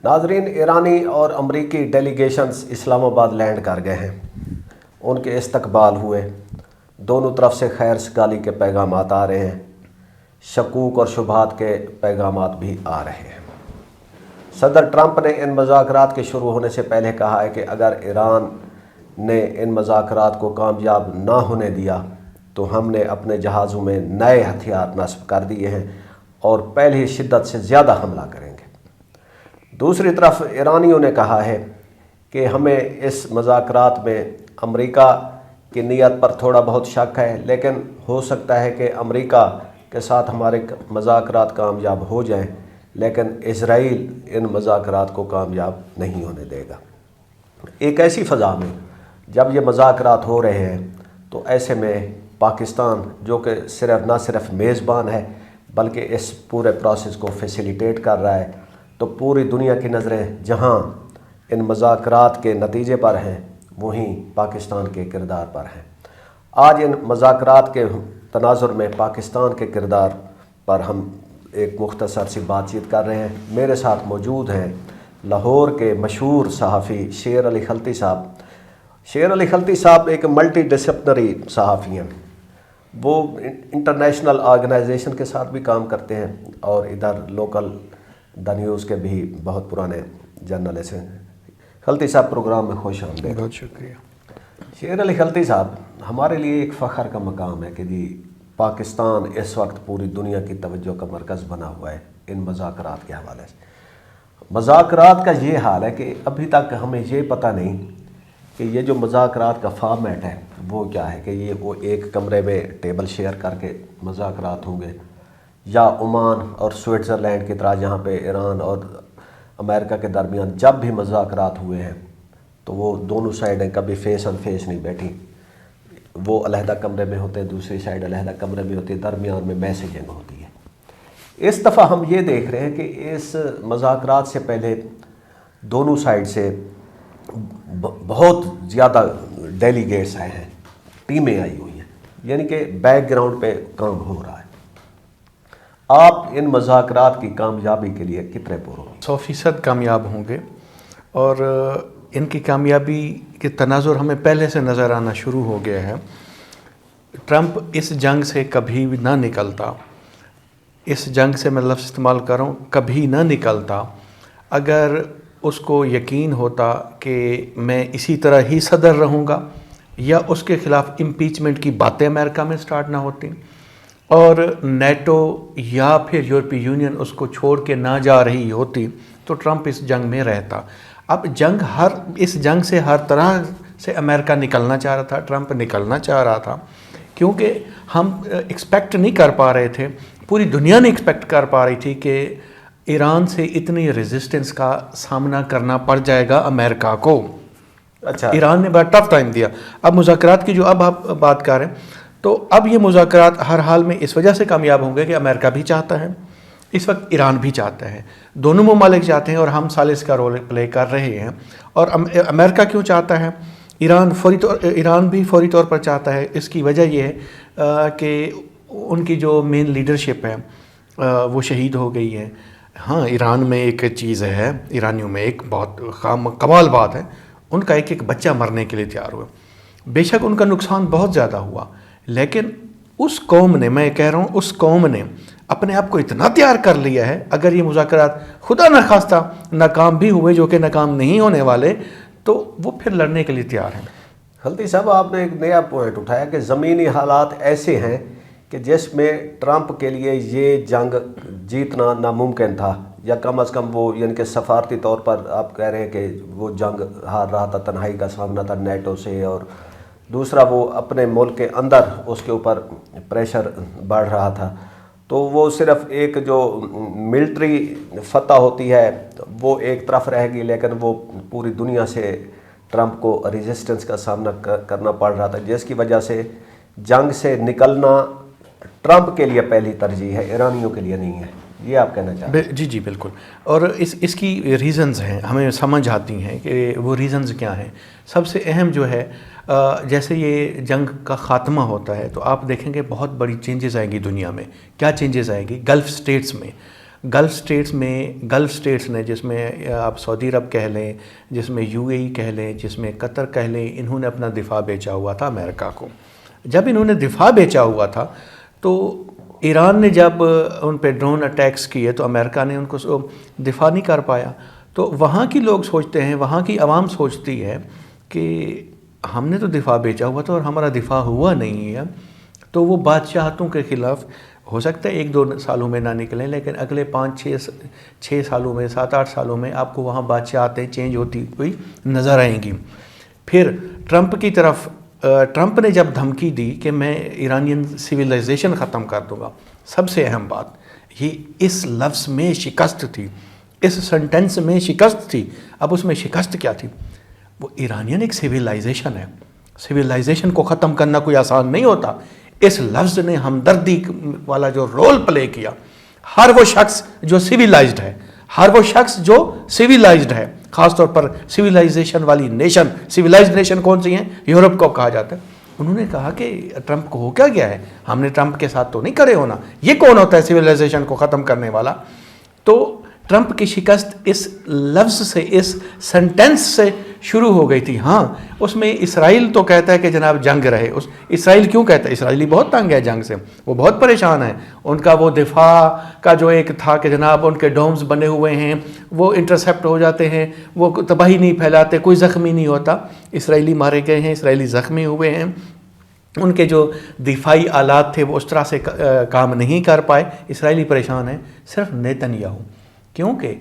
ناظرین، ایرانی اور امریکی ڈیلیگیشنز اسلام آباد لینڈ کر گئے ہیں، ان کے استقبال ہوئے، دونوں طرف سے خیر سگالی کے پیغامات آ رہے ہیں، شکوک اور شبہات کے پیغامات بھی آ رہے ہیں۔ صدر ٹرمپ نے ان مذاکرات کے شروع ہونے سے پہلے کہا ہے کہ اگر ایران نے ان مذاکرات کو کامیاب نہ ہونے دیا تو ہم نے اپنے جہازوں میں نئے ہتھیار نصب کر دیے ہیں اور پہلی شدت سے زیادہ حملہ کریں گے۔ دوسری طرف ایرانیوں نے کہا ہے کہ ہمیں اس مذاکرات میں امریکہ کی نیت پر تھوڑا بہت شک ہے، لیکن ہو سکتا ہے کہ امریکہ کے ساتھ ہمارے مذاکرات کامیاب ہو جائیں، لیکن اسرائیل ان مذاکرات کو کامیاب نہیں ہونے دے گا۔ ایک ایسی فضا میں جب یہ مذاکرات ہو رہے ہیں تو ایسے میں پاکستان، جو کہ نہ صرف میزبان ہے بلکہ اس پورے پروسیس کو فیسیلیٹیٹ کر رہا ہے، تو پوری دنیا کی نظریں جہاں ان مذاکرات کے نتیجے پر ہیں وہیں پاکستان کے کردار پر ہیں۔ آج ان مذاکرات کے تناظر میں پاکستان کے کردار پر ہم ایک مختصر سی بات چیت کر رہے ہیں۔ میرے ساتھ موجود ہیں لاہور کے مشہور صحافی شیر علی خلتی صاحب۔ شیر علی خلتی صاحب ایک ملٹی ڈسپلنری صحافی ہیں، وہ انٹرنیشنل آرگنائزیشن کے ساتھ بھی کام کرتے ہیں اور ادھر لوکل دا نیوز کے بھی بہت پرانے جرنلسٹ ہیں۔ خلتی صاحب، پروگرام میں خوش آمدید۔ بہت شکریہ۔ شیر علی خلتی صاحب، ہمارے لیے ایک فخر کا مقام ہے کہ جی پاکستان اس وقت پوری دنیا کی توجہ کا مرکز بنا ہوا ہے ان مذاکرات کے حوالے سے۔ مذاکرات کا یہ حال ہے کہ ابھی تک ہمیں یہ پتہ نہیں کہ یہ جو مذاکرات کا فارمیٹ ہے وہ کیا ہے، کہ وہ ایک کمرے میں ٹیبل شیئر کر کے مذاکرات ہوں گے، یا عمان اور سوئٹزرلینڈ کی طرح جہاں پہ ایران اور امریکہ کے درمیان جب بھی مذاکرات ہوئے ہیں تو وہ دونوں سائڈیں کبھی فیس آن فیس نہیں بیٹھی، وہ علیحدہ کمرے میں ہوتے ہیں، دوسری سائڈ علیحدہ کمرے میں ہوتی ہے، درمیان میں میسیجنگ ہوتی ہے۔ اس دفعہ ہم یہ دیکھ رہے ہیں کہ اس مذاکرات سے پہلے دونوں سائڈ سے بہت زیادہ ڈیلیگیٹس آئے ہیں، ٹیمیں آئی ہوئی ہیں، یعنی کہ بیک گراؤنڈ پہ کام ہو رہا ہے۔ آپ ان مذاکرات کی کامیابی کے لیے کتنے پر ہوں؟ 100% کامیاب ہوں گے، اور ان کی کامیابی کے تناظر ہمیں پہلے سے نظر آنا شروع ہو گیا ہے۔ ٹرمپ اس جنگ سے کبھی بھی نہ نکلتا، اس جنگ سے میں لفظ استعمال کروں، کبھی نہ نکلتا اگر اس کو یقین ہوتا کہ میں اسی طرح ہی صدر رہوں گا، یا اس کے خلاف امپیچمنٹ کی باتیں امریکہ میں سٹارٹ نہ ہوتی، اور نیٹو یا پھر یورپی یونین اس کو چھوڑ کے نہ جا رہی ہوتی، تو ٹرمپ اس جنگ میں رہتا۔ اب اس جنگ سے ہر طرح سے امریکہ نکلنا چاہ رہا تھا، ٹرمپ نکلنا چاہ رہا تھا، کیونکہ ہم ایکسپیکٹ نہیں کر پا رہے تھے، پوری دنیا نے ایکسپیکٹ کر پا رہی تھی کہ ایران سے اتنی ریزسٹنس کا سامنا کرنا پڑ جائے گا امریکہ کو۔ اچھا، ایران نے بڑا ٹف ٹائم دیا۔ اب مذاکرات کی جو اب آپ بات کر رہے ہیں، تو اب یہ مذاکرات ہر حال میں اس وجہ سے کامیاب ہوں گے کہ امریکہ بھی چاہتا ہے، اس وقت ایران بھی چاہتا ہے، دونوں ممالک چاہتے ہیں، اور ہم ثالث کا رول پلے کر رہے ہیں۔ اور امریکہ کیوں چاہتا ہے، ایران بھی فوری طور پر چاہتا ہے۔ اس کی وجہ یہ ہے کہ ان کی جو مین لیڈرشپ ہے وہ شہید ہو گئی ہے۔ ہاں، ایران میں ایک چیز ہے، ایرانیوں میں ایک بہت کمال بات ہے، ان کا ایک بچہ مرنے کے لیے تیار ہوا۔ بے شک ان کا نقصان بہت زیادہ ہوا، لیکن اس قوم نے، میں کہہ رہا ہوں اس قوم نے اپنے آپ کو اتنا تیار کر لیا ہے، اگر یہ مذاکرات خدا نخواستہ ناکام بھی ہوئے، جو کہ ناکام نہیں ہونے والے، تو وہ پھر لڑنے کے لیے تیار ہیں۔ خلتی صاحب، آپ نے ایک نیا پوائنٹ اٹھایا کہ زمینی حالات ایسے ہیں کہ جس میں ٹرمپ کے لیے یہ جنگ جیتنا ناممکن تھا، یا کم از کم وہ، یعنی کہ سفارتی طور پر آپ کہہ رہے ہیں کہ وہ جنگ ہار رہا تھا، تنہائی کا سامنا تھا نیٹو سے، اور دوسرا وہ اپنے ملک کے اندر اس کے اوپر پریشر بڑھ رہا تھا، تو وہ صرف ایک جو ملٹری فتح ہوتی ہے وہ ایک طرف رہ گئی، لیکن وہ پوری دنیا سے ٹرمپ کو ریزسٹنس کا سامنا کرنا پڑ رہا تھا، جس کی وجہ سے جنگ سے نکلنا ٹرمپ کے لیے پہلی ترجیح ہے، ایرانیوں کے لیے نہیں ہے۔ یہ آپ کہنا چاہتے ہیں؟ جی بالکل، اور اس کی ریزنز ہیں، ہمیں سمجھ آتی ہیں کہ وہ ریزنز کیا ہیں۔ سب سے اہم جو ہے، جیسے یہ جنگ کا خاتمہ ہوتا ہے تو آپ دیکھیں گے بہت بڑی چینجز آئیں گی دنیا میں۔ کیا چینجز آئیں گی؟ گلف سٹیٹس میں گلف سٹیٹس نے، جس میں آپ سعودی عرب کہہ لیں، جس میں UAE کہہ لیں، جس میں قطر کہہ لیں، انہوں نے اپنا دفاع بیچا ہوا تھا امریکہ کو۔ جب انہوں نے دفاع بیچا ہوا تھا تو ایران نے جب ان پہ ڈرون اٹیکس کیے تو امریکہ نے ان کو دفاع نہیں کر پایا۔ تو وہاں کی لوگ سوچتے ہیں، وہاں کی عوام سوچتی ہے کہ ہم نے تو دفاع بیچا ہوا تھا اور ہمارا دفاع ہوا نہیں ہے، تو وہ بادشاہتوں کے خلاف ہو سکتا ہے 1-2 سالوں میں نہ نکلیں، لیکن اگلے 5-6 سالوں میں، 7-8 سالوں میں آپ کو وہاں بادشاہتیں چینج ہوتی ہوئی نظر آئیں گی۔ پھر ٹرمپ نے جب دھمکی دی کہ میں ایرانین سویلائزیشن ختم کر دوں گا، سب سے اہم بات یہ اس لفظ میں شکست تھی، اس سنٹنس میں شکست تھی۔ اب اس میں شکست کیا تھی؟ وہ ایرانین ایک سویلائزیشن ہے، سویلائزیشن کو ختم کرنا کوئی آسان نہیں ہوتا۔ اس لفظ نے ہمدردی والا جو رول پلے کیا، ہر وہ شخص جو سویلائزڈ ہے، ہر وہ شخص جو سویلائزڈ ہے، خاص طور پر سویلائزیشن والی نیشن، سویلائزڈ نیشن کون سی ہیں؟ یورپ کو کہا جاتا ہے۔ انہوں نے کہا کہ ٹرمپ کو ہو کیا گیا ہے، ہم نے ٹرمپ کے ساتھ تو نہیں کھڑے ہونا، یہ کون ہوتا ہے سویلائزیشن کو ختم کرنے والا؟ تو ٹرمپ کی شکست اس لفظ سے، اس سنٹنس سے شروع ہو گئی تھی۔ ہاں، اس میں اسرائیل تو کہتا ہے کہ جناب جنگ رہے۔ اسرائیل کیوں کہتا ہے؟ اسرائیلی بہت تنگ ہے جنگ سے، وہ بہت پریشان ہے۔ ان کا وہ دفاع کا جو ایک تھا کہ جناب ان کے ڈومز بنے ہوئے ہیں، وہ انٹرسیپٹ ہو جاتے ہیں، وہ تباہی نہیں پھیلاتے، کوئی زخمی نہیں ہوتا۔ اسرائیلی مارے گئے ہیں، اسرائیلی زخمی ہوئے ہیں، ان کے جو دفاعی آلات تھے وہ اس طرح سے کام نہیں کر پائے۔ اسرائیلی پریشان ہیں، صرف نیتن یاہو، کیونکہ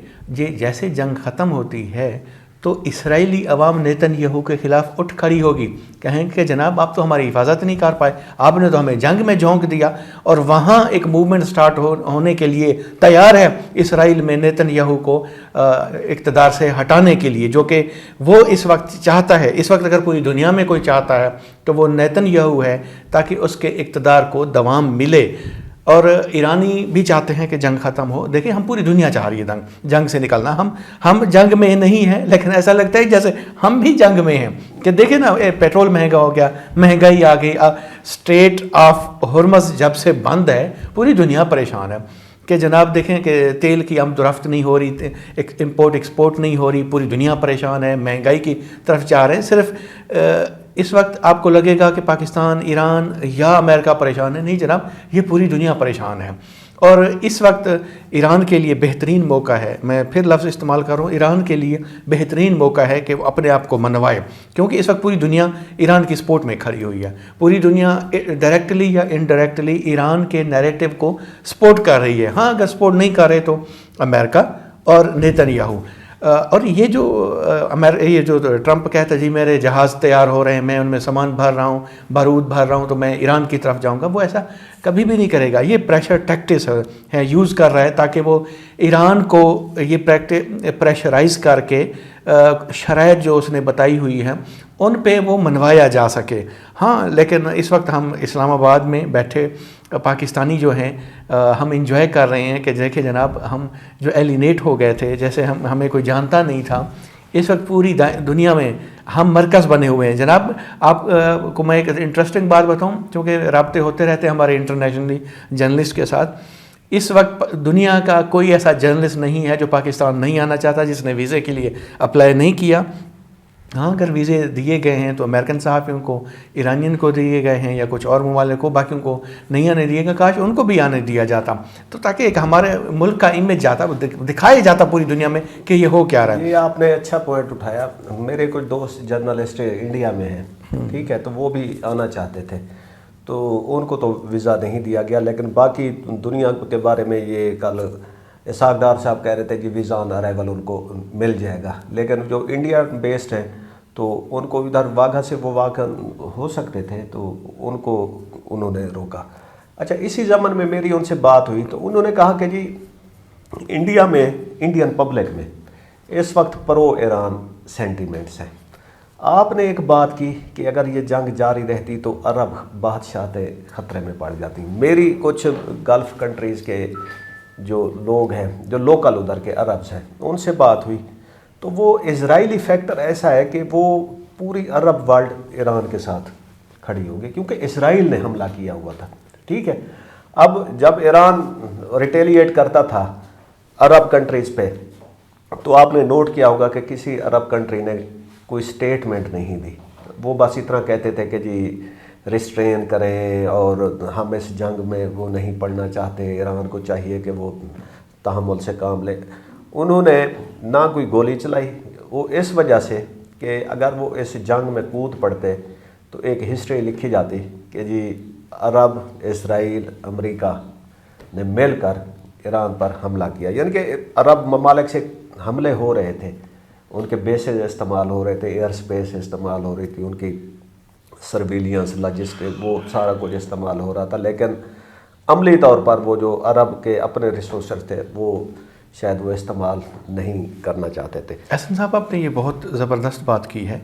جیسے جنگ ختم ہوتی ہے تو اسرائیلی عوام نیتن یاہو کے خلاف اٹھ کھڑی ہوگی، کہیں کہ جناب آپ تو ہماری حفاظت نہیں کر پائے، آپ نے تو ہمیں جنگ میں جھونک دیا۔ اور وہاں ایک موومنٹ سٹارٹ ہونے کے لیے تیار ہے اسرائیل میں نیتن یاہو کو اقتدار سے ہٹانے کے لیے، جو کہ وہ اس وقت چاہتا ہے۔ اس وقت اگر پوری دنیا میں کوئی چاہتا ہے تو وہ نیتن یاہو ہے، تاکہ اس کے اقتدار کو دوام ملے۔ اور ایرانی بھی چاہتے ہیں کہ جنگ ختم ہو۔ دیکھیں، ہم پوری دنیا چاہ رہی ہے جنگ سے نکلنا۔ ہم جنگ میں نہیں ہیں، لیکن ایسا لگتا ہے جیسے ہم بھی جنگ میں ہیں، کہ دیکھیں نا، پیٹرول مہنگا ہو گیا، مہنگائی آ گئی، اسٹریٹ آف ہرمز جب سے بند ہے پوری دنیا پریشان ہے کہ جناب دیکھیں کہ تیل کی آمد و رفت نہیں ہو رہی، امپورٹ ایکسپورٹ نہیں ہو رہی، پوری دنیا پریشان ہے، مہنگائی کی طرف جا رہے ہیں۔ صرف اس وقت آپ کو لگے گا کہ پاکستان، ایران یا امریکہ پریشان ہے، نہیں جناب، یہ پوری دنیا پریشان ہے۔ اور اس وقت ایران کے لیے بہترین موقع ہے، میں پھر لفظ استعمال کر رہا ہوں، ایران کے لیے بہترین موقع ہے کہ وہ اپنے آپ کو منوائے، کیونکہ اس وقت پوری دنیا ایران کی سپورٹ میں کھڑی ہوئی ہے۔ پوری دنیا ڈائریکٹلی یا انڈائریکٹلی ایران کے نیریٹو کو سپورٹ کر رہی ہے۔ ہاں، اگر سپورٹ نہیں کر رہے تو امریکہ اور نیتن یاہو۔ اور یہ جو ٹرمپ کہتا ہے جی میرے جہاز تیار ہو رہے ہیں، میں ان میں سامان بھر رہا ہوں، بارود بھر رہا ہوں، تو میں ایران کی طرف جاؤں گا، وہ ایسا کبھی بھی نہیں کرے گا۔ یہ پریشر ٹیکٹس ہے، یوز کر رہا ہے تاکہ وہ ایران کو یہ پریشرائز کر کے شرائط جو اس نے بتائی ہوئی ہیں ان پہ وہ منوایا جا سکے۔ ہاں، لیکن اس وقت ہم اسلام آباد میں بیٹھے پاکستانی جو ہیں، ہم انجوائے کر رہے ہیں کہ دیکھیں جناب، ہم جو ایلینیٹ ہو گئے تھے، جیسے ہمیں کوئی جانتا نہیں تھا، اس وقت پوری دنیا میں ہم مرکز بنے ہوئے ہیں۔ جناب آپ کو میں ایک انٹرسٹنگ بات بتاؤں، چونکہ رابطے ہوتے رہتے ہیں ہمارے انٹرنیشنلی جرنلسٹ کے ساتھ۔ اس وقت دنیا کا کوئی ایسا جرنلسٹ نہیں ہے جو پاکستان نہیں آنا چاہتا، جس نے ویزے کے لیے اپلائی نہیں کیا۔ ہاں، اگر ویزے دیے گئے ہیں تو امریکن صحافیوں کو، ایرانین کو دیے گئے ہیں یا کچھ اور ممالک کو، باقیوں کو نہیں آنے دیے گا۔ کاش ان کو بھی آنے دیا جاتا، تو تاکہ ایک ہمارے ملک کا امیج جاتا، دکھایا جاتا پوری دنیا میں کہ یہ ہو کیا رہا ہے۔ یہ آپ نے اچھا پوائنٹ اٹھایا۔ میرے کچھ دوست جرنلسٹ انڈیا میں ہیں، ٹھیک ہے، تو وہ بھی آنا چاہتے تھے، تو ان کو تو ویزا نہیں دیا گیا، لیکن باقی دنیا کے بارے میں یہ کل اسحاق ڈار صاحب کہہ رہے تھے کہ ویزا آن ارائیول ان کو مل جائے گا، لیکن جو انڈیا بیسڈ ہیں تو ان کو ادھر واگھا سے وہ واقع ہو سکتے تھے، تو ان کو انہوں نے روکا۔ اچھا، اسی زمن میں میری ان سے بات ہوئی تو انہوں نے کہا کہ جی انڈیا میں، انڈین پبلک میں اس وقت پرو ایران سینٹیمنٹس ہیں۔ آپ نے ایک بات کی کہ اگر یہ جنگ جاری رہتی تو عرب بادشاہتیں خطرے میں پڑ جاتی۔ میری کچھ گلف کنٹریز کے جو لوگ ہیں، جو لوکل ادھر کے عربز ہیں، ان سے بات ہوئی تو وہ اسرائیلی فیکٹر ایسا ہے کہ وہ پوری عرب ورلڈ ایران کے ساتھ کھڑی ہوگی، کیونکہ اسرائیل نے حملہ کیا ہوا تھا، ٹھیک ہے۔ اب جب ایران ریٹیلیٹ کرتا تھا عرب کنٹریز پہ، تو آپ نے نوٹ کیا ہوگا کہ کسی عرب کنٹری نے کوئی سٹیٹمنٹ نہیں دی. وہ بس اتنا کہتے تھے کہ جی ریسٹرین کریں اور ہم اس جنگ میں وہ نہیں پڑھنا چاہتے، ایران کو چاہیے کہ وہ تحمل سے کام لے. انہوں نے نہ کوئی گولی چلائی، وہ اس وجہ سے کہ اگر وہ اس جنگ میں کود پڑتے تو ایک ہسٹری لکھی جاتی کہ جی عرب، اسرائیل، امریکہ نے مل کر ایران پر حملہ کیا. یعنی کہ عرب ممالک سے حملے ہو رہے تھے، ان کے بیسز استعمال ہو رہے تھے، ایئر سپیس استعمال ہو رہی تھی، ان کی سرویلینس، لاجسٹک، وہ سارا کچھ استعمال ہو رہا تھا. لیکن عملی طور پر وہ جو عرب کے اپنے ریسورسز تھے وہ شاید وہ استعمال نہیں کرنا چاہتے تھے. احسن صاحب، آپ نے یہ بہت زبردست بات کی ہے.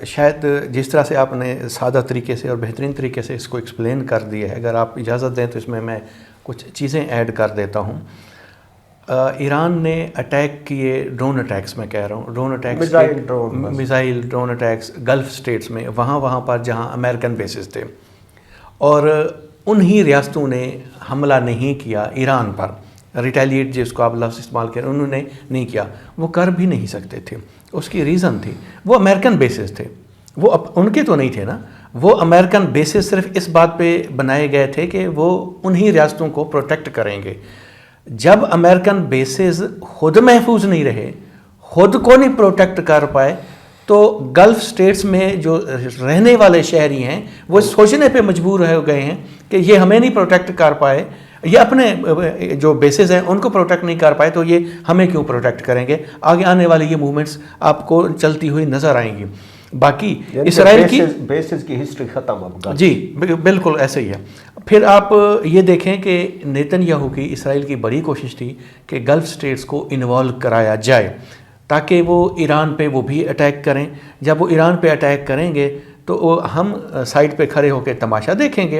شاید جس طرح سے آپ نے سادہ طریقے سے اور بہترین طریقے سے اس کو ایکسپلین کر دیا ہے، اگر آپ اجازت دیں تو اس میں کچھ چیزیں ایڈ کر دیتا ہوں. ایران نے اٹیک کیے، ڈرون اٹیکس میں کہہ رہا ہوں، drone attacks, missile drone attacks Gulf states میں، وہاں پر جہاں امریکن بیسز تھے، اور انہی ریاستوں نے حملہ نہیں کیا ایران پر. ریٹیلیٹ جس کو آپ لفظ استعمال کریں، انہوں نے نہیں کیا، وہ کر بھی نہیں سکتے تھے. اس کی ریزن تھی وہ امریکن بیسز تھے، وہ ان کے تو نہیں تھے نا، وہ امریکن بیسز صرف اس بات پہ بنائے گئے تھے کہ وہ انہی ریاستوں کو پروٹیکٹ کریں گے. جب امریکن بیسز خود محفوظ نہیں رہے، خود کو نہیں پروٹیکٹ کر پائے، تو گلف سٹیٹس میں جو رہنے والے شہری ہیں وہ سوچنے پہ مجبور ہو گئے ہیں کہ یہ ہمیں نہیں پروٹیکٹ کر پائے، یہ اپنے جو بیسز ہیں ان کو پروٹیکٹ نہیں کر پائے، تو یہ ہمیں کیوں پروٹیکٹ کریں گے. آگے آنے والی یہ موومنٹس آپ کو چلتی ہوئی نظر آئیں گی. باقی اسرائیل کی بیسز کی ہسٹری ختم اب. جی بالکل ایسے ہی ہے. پھر آپ یہ دیکھیں کہ نیتن یاہو کی، اسرائیل کی بڑی کوشش تھی کہ گلف سٹیٹس کو انوالو کرایا جائے تاکہ وہ ایران پہ وہ بھی اٹیک کریں. جب وہ ایران پہ اٹیک کریں گے تو ہم سائڈ پہ کھڑے ہو کے تماشا دیکھیں گے.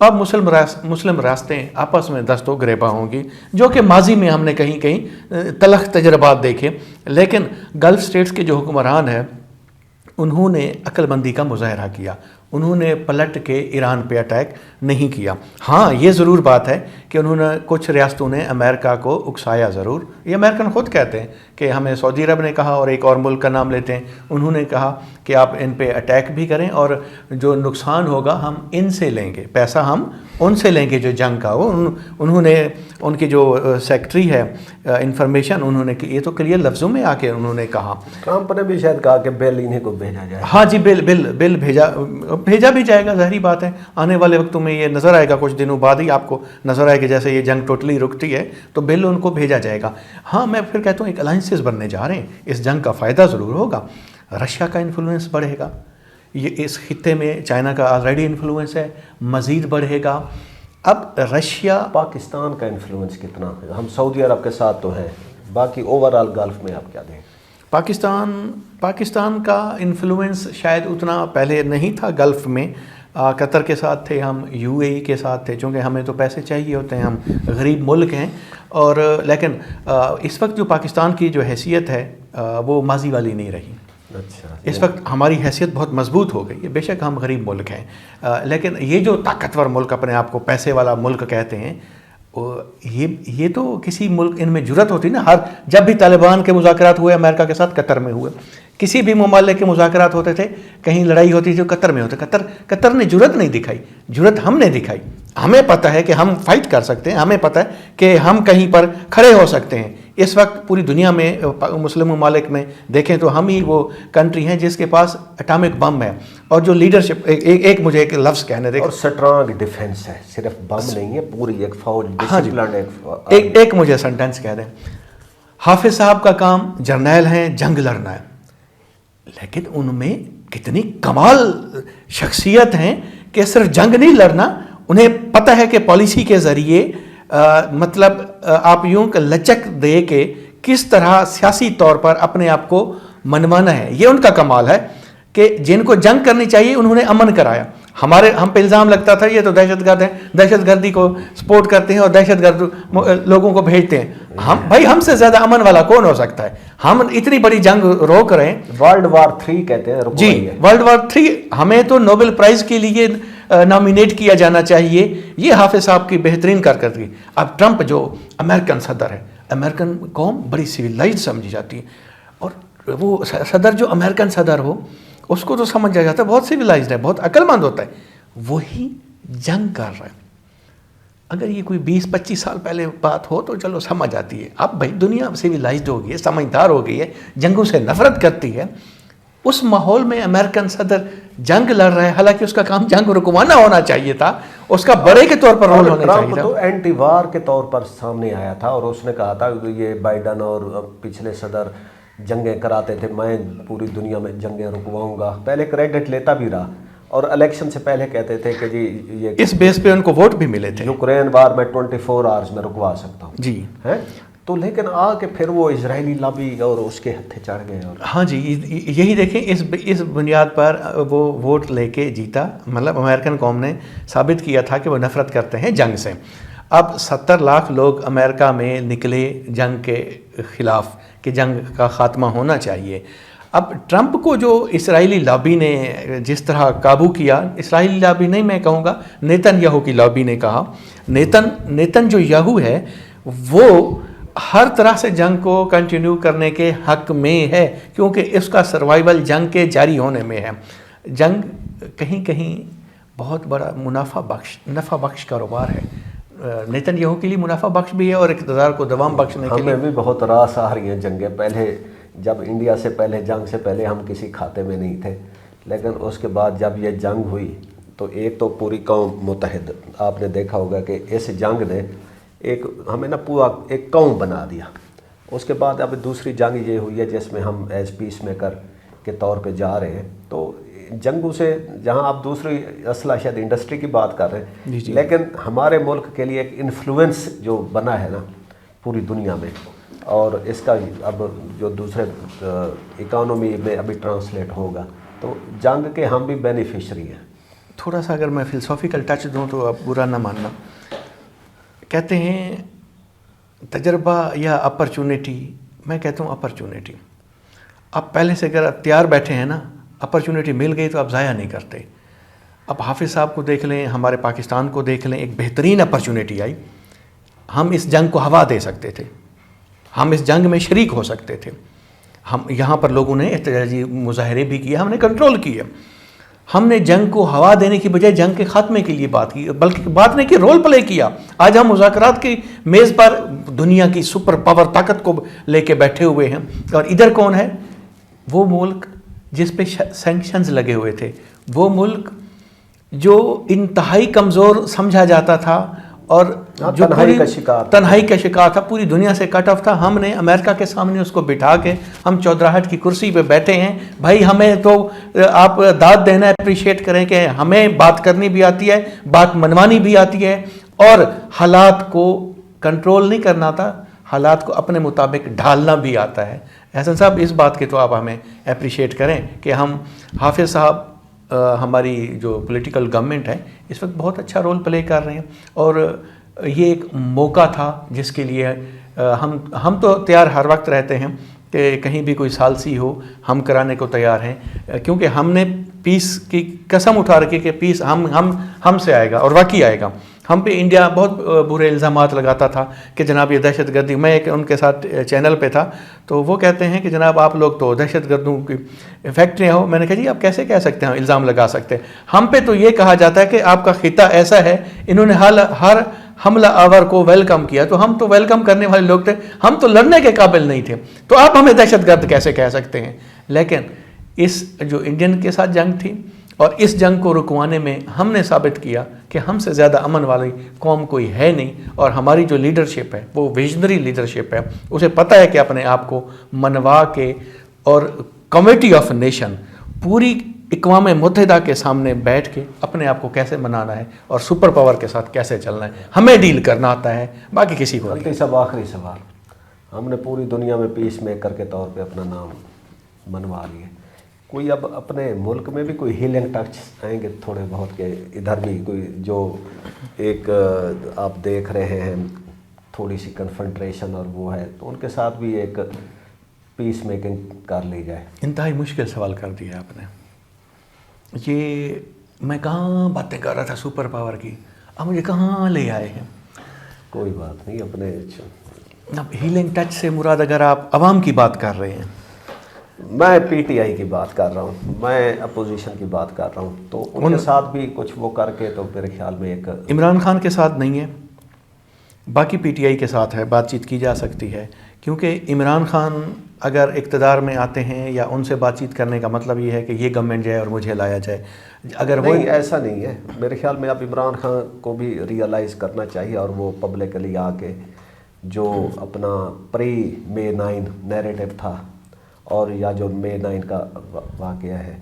اب مسلم راستیں آپس میں دست و گریباں ہوں گی، جو کہ ماضی میں ہم نے کہیں کہیں تلخ تجربات دیکھے. لیکن گلف سٹیٹس کے جو حکمران ہیں انہوں نے عقل مندی کا مظاہرہ کیا، انہوں نے پلٹ کے ایران پہ اٹیک نہیں کیا. ہاں یہ ضرور بات ہے کہ انہوں نے کچھ ریاستوں نے امریکہ کو اکسایا ضرور. یہ امریکن خود کہتے ہیں کہ ہمیں سعودی عرب نے کہا، اور ایک اور ملک کا نام لیتے ہیں، انہوں نے کہا کہ آپ ان پہ اٹیک بھی کریں اور جو نقصان ہوگا ہم ان سے لیں گے، پیسہ ہم ان سے لیں گے جو جنگ کا ہو. انہوں نے ان کی جو سیکٹری ہے انفارمیشن، انہوں نے یہ تو کلیئر لفظوں میں آ کے انہوں نے کہا. ٹرمپ نے بھی شاید کہا کہ بل انہیں کو بھیجا جائے. ہاں جی، بل بھیجا بھی جائے گا. ظاہری بات ہے آنے والے وقتوں میں یہ نظر آئے گا، کچھ دنوں بعد ہی آپ کو نظر آئے کہ جیسے یہ جنگ ٹوٹلی رکتی ہے تو بل ان کو بھیجا جائے گا. ہاں میں پھر کہتا ہوں ایک الائنسز بننے جا رہے ہیں، اس جنگ کا فائدہ ضرور ہوگا. رشیا کا انفلوئنس بڑھے گا، یہ اس خطے میں چائنا کا آلریڈی انفلوئنس ہے، مزید بڑھے گا. اب رشیا، پاکستان کا انفلوئنس کتنا ہے؟ ہم سعودی عرب کے ساتھ تو ہیں، باقی اوورال گلف میں آپ کیا دیں؟ پاکستان کا انفلوئنس شاید اتنا پہلے نہیں تھا گلف میں. قطر کے ساتھ تھے ہم، یو اے ای کے ساتھ تھے، چونکہ ہمیں تو پیسے چاہیے ہوتے ہیں، ہم غریب ملک ہیں. اور لیکن اس وقت جو پاکستان کی جو حیثیت ہے وہ ماضی والی نہیں رہی. اچھا، اس وقت ہماری حیثیت بہت مضبوط ہو گئی ہے. بے شک ہم غریب ملک ہیں، لیکن یہ جو طاقتور ملک اپنے آپ کو پیسے والا ملک کہتے ہیں، یہ تو کسی ملک ان میں جرت ہوتی نا. جب بھی طالبان کے مذاکرات ہوئے امریکہ کے ساتھ، قطر میں ہوئے، کسی بھی ممالک کے مذاکرات ہوتے تھے، کہیں لڑائی ہوتی تھی قطر میں ہوتے. قطر نے جرت نہیں دکھائی، جرت ہم نے دکھائی. ہمیں پتہ ہے کہ ہم فائٹ کر سکتے ہیں، ہمیں پتہ ہے کہ ہم کہیں پر کھڑے ہو سکتے ہیں. اس وقت پوری دنیا میں مسلم ممالک میں دیکھیں تو ہم ہی وہ کنٹری ہیں جس کے پاس اٹامک بم ہے، اور جو لیڈرشپ، ایک مجھے ایک لفظ کہنے دیں، اور سٹرانگ ڈیفنس ہے، صرف بم نہیں ہے، پوری ایک فوج. ہاں جی، ایک مجھے سنٹینس کہہ دیں. حافظ صاحب کا کام جرنیل ہیں، جنگ لڑنا ہے، لیکن ان میں کتنی کمال شخصیت ہیں کہ صرف جنگ نہیں لڑنا، انہیں پتہ ہے کہ پالیسی کے ذریعے مطلب آپ یوں کہ لچک دے کے کس طرح سیاسی طور پر اپنے آپ کو منوانا ہے. یہ ان کا کمال ہے کہ جن کو جنگ کرنی چاہیے انہوں نے امن کرایا. ہم پہ الزام لگتا تھا یہ تو دہشت گرد ہیں، دہشت گردی کو سپورٹ کرتے ہیں اور دہشت گرد لوگوں کو بھیجتے ہیں. ہم سے زیادہ امن والا کون ہو سکتا ہے؟ ہم اتنی بڑی جنگ روک رہے ہیں. ورلڈ وار 3 کہتے ہیں جی، ورلڈ وار 3. ہمیں تو نوبل پرائز کے لیے نامینیٹ کیا جانا چاہیے. یہ حافظ صاحب کی بہترین کارکردگی. اب ٹرمپ جو امریکن صدر ہے، امریکن قوم بڑی سویلائزڈ سمجھی جاتی ہے، اور وہ صدر جو امریکن صدر ہو اس کو تو سمجھا جاتا ہے بہت سویلائزڈ ہے، بہت عقل مند ہوتا ہے، وہی جنگ کر رہا ہے۔ اگر یہ کوئی 20-25 سال پہلے بات ہو تو چلو سمجھ آتی ہے، اب بھائی دنیا سویلائزڈ ہو گئی ہے، سمجھدار ہو گئی ہے، جنگوں سے نفرت کرتی ہے، اس ماحول میں امریکن صدر جنگ لڑ رہا ہے، حالانکہ اس کا کام جنگ رکوانا ہونا چاہیے تھا، اس کا بڑے کے طور پر رول ہونا چاہیے ٹرمپ تھا۔ تو اینٹی وار کے طور پر سامنے آیا تھا اور اس نے کہا تھا کہ یہ بائیڈن اور پچھلے صدر جنگیں کراتے تھے، میں پوری دنیا میں جنگیں رکواؤں گا، پہلے کریڈٹ لیتا بھی رہا، اور الیکشن سے پہلے کہتے تھے کہ جی یہ اس بیس پہ ان کو ووٹ بھی ملے تھے، یوکرین وار میں 24 آورز میں رکوا سکتا ہوں جی ہے تو، لیکن آ کے پھر وہ اسرائیلی لابی اور اس کے ہتھے چڑھ گئے، اور ہاں جی یہی دیکھیں اس بنیاد پر وہ ووٹ لے کے جیتا، مطلب امریکن قوم نے ثابت کیا تھا کہ وہ نفرت کرتے ہیں جنگ سے۔ اب 70 لاکھ لوگ امریکہ میں نکلے جنگ کے خلاف کہ جنگ کا خاتمہ ہونا چاہیے۔ اب ٹرمپ کو جو اسرائیلی لابی نے جس طرح قابو کیا، اسرائیلی لابی نہیں میں کہوں گا، نیتن یاہو کی لابی نے کہا، نیتن جو یاہو ہے وہ ہر طرح سے جنگ کو کنٹینیو کرنے کے حق میں ہے، کیونکہ اس کا سروائیول جنگ کے جاری ہونے میں ہے۔ جنگ کہیں کہیں بہت بڑا نفع بخش کاروبار ہے، نیتن یاہو کے لیے منافع بخش بھی ہے اور اقتدار کو دوام بخشنے کے لیے۔ ہمیں بھی بہت راس آ رہی ہیں جنگیں، پہلے جب انڈیا سے پہلے جنگ سے پہلے ہم کسی کھاتے میں نہیں تھے، لیکن اس کے بعد جب یہ جنگ ہوئی تو ایک تو پوری قوم متحد، آپ نے دیکھا ہوگا کہ اس جنگ نے ہمیں نا پورا ایک قوم بنا دیا۔ اس کے بعد اب دوسری جنگ یہ ہوئی ہے جس میں ہم ایز پیس میکر کے طور پہ جا رہے ہیں، تو جنگوں سے جہاں آپ دوسری اسلحہ شاید انڈسٹری کی بات کر رہے ہیں، لیکن ہمارے ملک کے لیے ایک انفلوئنس جو بنا ہے نا پوری دنیا میں، اور اس کا اب جو دوسرے اکانومی میں ابھی ٹرانسلیٹ ہوگا، تو جنگ کے ہم بھی بینیفیشری ہیں۔ تھوڑا سا اگر میں فلسافیکل ٹچ دوں تو آپ برا نہ ماننا، کہتے ہیں تجربہ یا اپرچونٹی، میں کہتا ہوں اپرچونٹی، آپ پہلے سے اگر تیار بیٹھے ہیں نا، اپرچونٹی مل گئی تو آپ ضائع نہیں کرتے۔ اب حافظ صاحب کو دیکھ لیں، ہمارے پاکستان کو دیکھ لیں، ایک بہترین اپرچونٹی آئی، ہم اس جنگ کو ہوا دے سکتے تھے، ہم اس جنگ میں شریک ہو سکتے تھے، ہم یہاں پر لوگوں نے احتجاجی مظاہرے بھی کیے، ہم نے کنٹرول کیے، ہم نے جنگ کو ہوا دینے کی بجائے جنگ کے خاتمے کے لیے بات کی، بلکہ بات نہیں کی، رول پلے کیا۔ آج ہم مذاکرات کی میز پر دنیا کی سپر پاور طاقت کو لے کے بیٹھے ہوئے ہیں، اور ادھر کون ہے؟ وہ ملک جس پہ سینکشنز لگے ہوئے تھے، وہ ملک جو انتہائی کمزور سمجھا جاتا تھا اور جو تنہائی کا شکار تھا، پوری دنیا سے کٹ آف تھا، ہم نے امریکہ کے سامنے اس کو بٹھا کے ہم چودراہٹ کی کرسی پہ بیٹھے ہیں۔ بھائی ہمیں تو آپ داد دینا اپریشیٹ کریں کہ ہمیں بات کرنی بھی آتی ہے، بات منوانی بھی آتی ہے، اور حالات کو کنٹرول نہیں کرنا تھا، حالات کو اپنے مطابق ڈھالنا بھی آتا ہے۔ احسن صاحب اس بات کے تو آپ ہمیں اپریشیٹ کریں کہ ہم حافظ صاحب ہماری جو پولیٹیکل گورنمنٹ ہے اس وقت بہت اچھا رول پلے کر رہے ہیں، اور یہ ایک موقع تھا جس کے لیے ہم تو تیار ہر وقت رہتے ہیں کہ کہیں بھی کوئی ثالثی ہو ہم کرانے کو تیار ہیں، کیونکہ ہم نے پیس کی قسم اٹھا رکھی کہ پیس ہم سے آئے گا، اور واقعی آئے گا۔ ہم پہ انڈیا بہت برے الزامات لگاتا تھا کہ جناب یہ دہشت گردی، میں ایک ان کے ساتھ چینل پہ تھا تو وہ کہتے ہیں کہ جناب آپ لوگ تو دہشت گردوں کی فیکٹریاں ہو۔ میں نے کہا جی آپ کیسے کہہ سکتے ہیں، الزام لگا سکتے ہیں؟ ہم پہ تو یہ کہا جاتا ہے کہ آپ کا خطہ ایسا ہے، انہوں نے ہر حملہ آور کو ویلکم کیا، تو ہم تو ویلکم کرنے والے لوگ تھے، ہم تو لڑنے کے قابل نہیں تھے، تو آپ ہمیں دہشت گرد کیسے کہہ سکتے ہیں؟ لیکن اس جو انڈین کے ساتھ جنگ تھی، اور اس جنگ کو رکوانے میں ہم نے ثابت کیا کہ ہم سے زیادہ امن والی قوم کوئی ہے نہیں، اور ہماری جو لیڈرشپ ہے وہ ویژنری لیڈرشپ ہے، اسے پتہ ہے کہ اپنے آپ کو منوا کے، اور کمیٹی آف نیشن پوری اقوام متحدہ کے سامنے بیٹھ کے اپنے آپ کو کیسے منانا ہے اور سپر پاور کے ساتھ کیسے چلنا ہے، ہمیں ڈیل کرنا آتا ہے، باقی کسی کو نہیں۔ سب آخری سوال، ہم نے پوری دنیا میں پیس میکر کے طور پہ اپنا نام منوا لیے، کوئی اب اپنے ملک میں بھی کوئی ہیلنگ ٹچ آئیں گے تھوڑے بہت، کہ ادھر بھی کوئی جو ایک آپ دیکھ رہے ہیں تھوڑی سی کنفنٹریشن اور وہ ہے، تو ان کے ساتھ بھی ایک پیس میکنگ کر لی جائے؟ انتہائی مشکل سوال کر دیا آپ نے، یہ میں کہاں باتیں کر رہا تھا سپر پاور کی، اب مجھے کہاں لے آئے ہیں۔ کوئی بات نہیں، اپنے اب ہیلنگ ٹچ سے مراد اگر آپ عوام کی بات کر رہے ہیں، میں پی ٹی آئی کی بات کر رہا ہوں، میں اپوزیشن کی بات کر رہا ہوں، تو ان کے ساتھ بھی کچھ وہ کر کے تو میرے خیال میں ایک عمران خان کے ساتھ نہیں ہے، باقی پی ٹی آئی کے ساتھ ہے، بات چیت کی جا سکتی ہے، کیونکہ عمران خان اگر اقتدار میں آتے ہیں یا ان سے بات چیت کرنے کا مطلب یہ ہے کہ یہ گورنمنٹ جائے اور مجھے لایا جائے، اگر وہ نہیں، ایسا نہیں ہے میرے خیال میں. اب عمران خان کو بھی ریئلائز کرنا چاہیے اور وہ پبلکلی آ کے جو اپنا پری مے 9 نیریٹو تھا اور یا جو مے 9 کا واقعہ ہے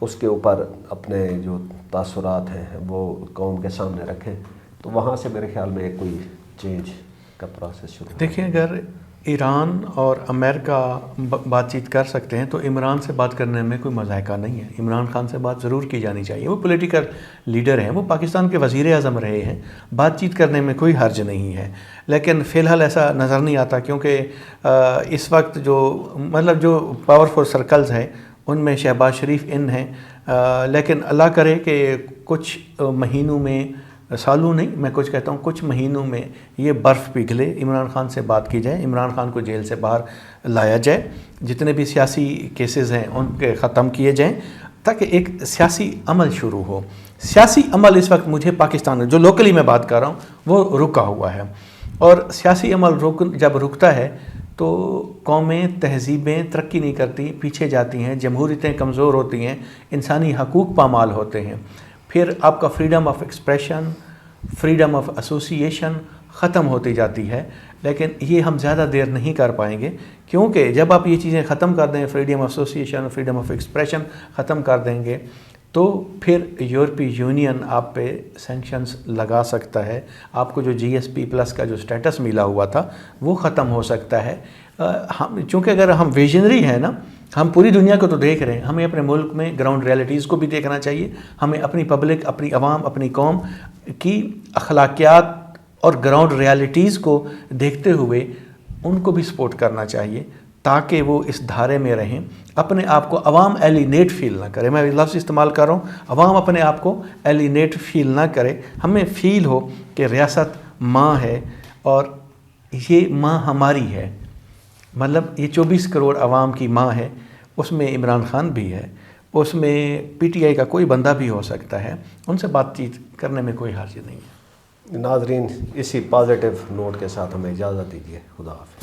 اس کے اوپر اپنے جو تاثرات ہیں وہ قوم کے سامنے رکھیں، تو وہاں سے میرے خیال میں کوئی چینج کا پروسیس شروع. دیکھیں، اگر ایران اور امریکہ بات چیت کر سکتے ہیں تو عمران سے بات کرنے میں کوئی مذائقہ نہیں ہے. عمران خان سے بات ضرور کی جانی چاہیے، وہ پولیٹیکل لیڈر ہیں، وہ پاکستان کے وزیر اعظم رہے ہیں، بات چیت کرنے میں کوئی حرج نہیں ہے. لیکن فی الحال ایسا نظر نہیں آتا، کیونکہ اس وقت جو مطلب جو پاورفل سرکلز ہیں ان میں شہباز شریف ہیں، لیکن اللہ کرے کہ کچھ مہینوں میں، سالوں نہیں، میں کچھ کہتا ہوں کچھ مہینوں میں یہ برف پگھلے، عمران خان سے بات کی جائے، عمران خان کو جیل سے باہر لایا جائے، جتنے بھی سیاسی کیسز ہیں ان کے ختم کیے جائیں، تاکہ ایک سیاسی عمل شروع ہو. سیاسی عمل اس وقت مجھے پاکستان میں جو لوکلی میں بات کر رہا ہوں وہ رکا ہوا ہے، اور سیاسی عمل جب رکتا ہے تو قومیں، تہذیبیں ترقی نہیں کرتی، پیچھے جاتی ہیں، جمہوریتیں کمزور ہوتی ہیں، انسانی حقوق پامال ہوتے ہیں، پھر آپ کا freedom of expression, freedom of association ختم ہوتی جاتی ہے. لیکن یہ ہم زیادہ دیر نہیں کر پائیں گے، کیونکہ جب آپ یہ چیزیں ختم کر دیں، freedom of association, freedom of expression ختم کر دیں گے، تو پھر یورپی یونین آپ پہ سینکشنز لگا سکتا ہے، آپ کو جو جی ایس پی پلس کا جو سٹیٹس ملا ہوا تھا وہ ختم ہو سکتا ہے. چونکہ اگر ہم ویژنری ہیں نا، ہم پوری دنیا کو تو دیکھ رہے ہیں، ہمیں اپنے ملک میں گراؤنڈ ریالٹیز کو بھی دیکھنا چاہیے، ہمیں اپنی پبلک، اپنی عوام، اپنی قوم کی اخلاقیات اور گراؤنڈ ریالٹیز کو دیکھتے ہوئے ان کو بھی سپورٹ کرنا چاہیے، تاکہ وہ اس دھارے میں رہیں، اپنے آپ کو عوام ایلینیٹ فیل نہ کرے. میں لفظ استعمال کر رہا ہوں، عوام اپنے آپ کو ایلینیٹ فیل نہ کرے، ہمیں فیل ہو کہ ریاست ماں ہے اور یہ ماں ہماری ہے. مطلب یہ 24 کروڑ عوام کی ماں ہے، اس میں عمران خان بھی ہے، اس میں پی ٹی آئی کا کوئی بندہ بھی ہو سکتا ہے، ان سے بات چیت کرنے میں کوئی حرج نہیں ہے. ناظرین، اسی پازیٹیو نوٹ کے ساتھ ہمیں اجازت دیجیے. خدا حافظ.